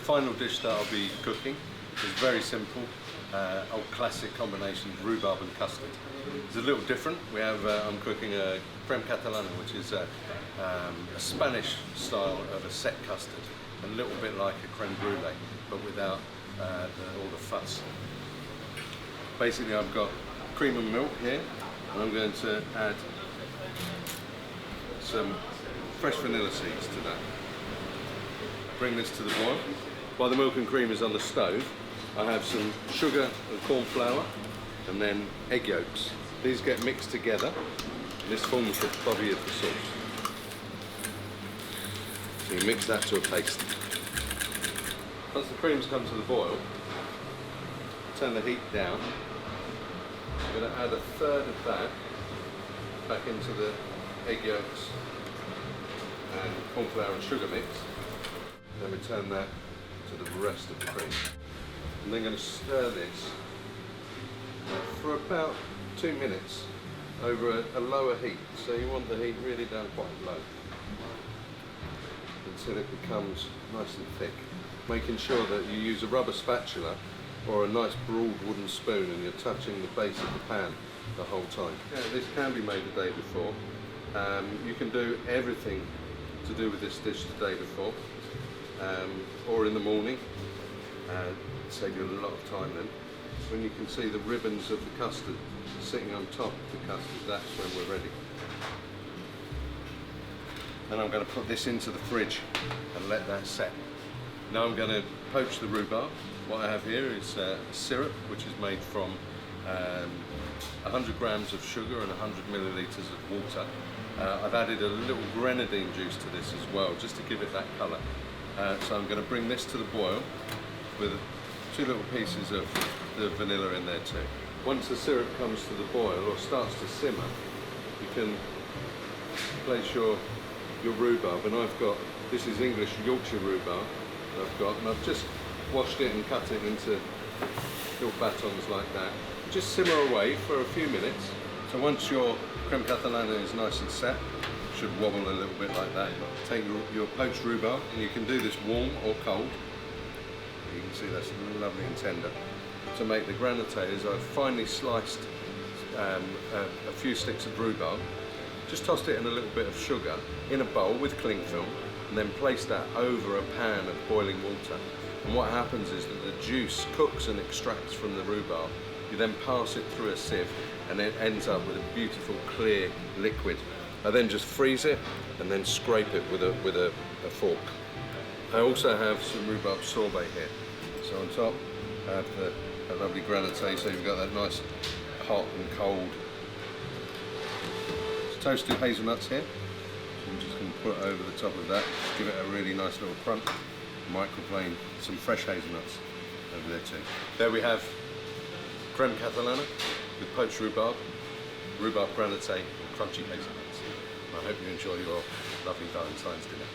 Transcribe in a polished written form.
final dish that I'll be cooking is very simple, old classic combination, rhubarb and custard. It's a little different. I'm cooking a creme catalana, which is a Spanish style of a set custard, a little bit like a creme brulee, but without all the fuss. Basically, I've got cream and milk here, and I'm going to add some fresh vanilla seeds to that. Bring this to the boil. While the milk and cream is on the stove, I have some sugar and corn flour and then egg yolks. These get mixed together and this forms the body of the sauce. So you mix that to a paste. Once the cream's come to the boil, turn the heat down. I'm going to add a third of that back into the egg yolks and corn flour and sugar mix. Then return that to the rest of the cream. I'm then going to stir this for about 2 minutes over a lower heat. So you want the heat really down quite low until it becomes nice and thick. Making sure that you use a rubber spatula or a nice broad wooden spoon and you're touching the base of the pan the whole time. Yeah, this can be made the day before. You can do everything to do with this dish the day before, or in the morning. Save you a lot of time then. When you can see the ribbons of the custard sitting on top of the custard, that's when we're ready. Then I'm going to put this into the fridge and let that set. Now I'm going to poach the rhubarb. What I have here is a syrup which is made from 100 grams of sugar and 100 millilitres of water. I've added a little grenadine juice to this as well, just to give it that colour. So I'm going to bring this to the boil with 2 little pieces of the vanilla in there too. Once the syrup comes to the boil or starts to simmer, you can place your rhubarb, and I've got, this is English Yorkshire rhubarb that I've got, and I've just washed it and cut it into little batons like that. Just simmer away for a few minutes. So once your creme catalana is nice and set, should wobble a little bit like that. Take your poached rhubarb, and you can do this warm or cold. You can see that's lovely and tender. To make the granatelles, I've finely sliced a few sticks of rhubarb, just tossed it in a little bit of sugar in a bowl with cling film, and then place that over a pan of boiling water. And what happens is that the juice cooks and extracts from the rhubarb. You then pass it through a sieve, and it ends up with a beautiful clear liquid. I then just freeze it and then scrape it with a fork. I also have some rhubarb sorbet here. So on top I have a lovely granatelle, so you've got that nice hot and cold. Toasted hazelnuts here. So I'm just going to put it over the top of that, just give it a really nice little crunch. Microplane some fresh hazelnuts over there too. There we have creme catalana with poached rhubarb, rhubarb granatelle and crunchy hazelnuts. I hope you enjoy your lovely Valentine's dinner.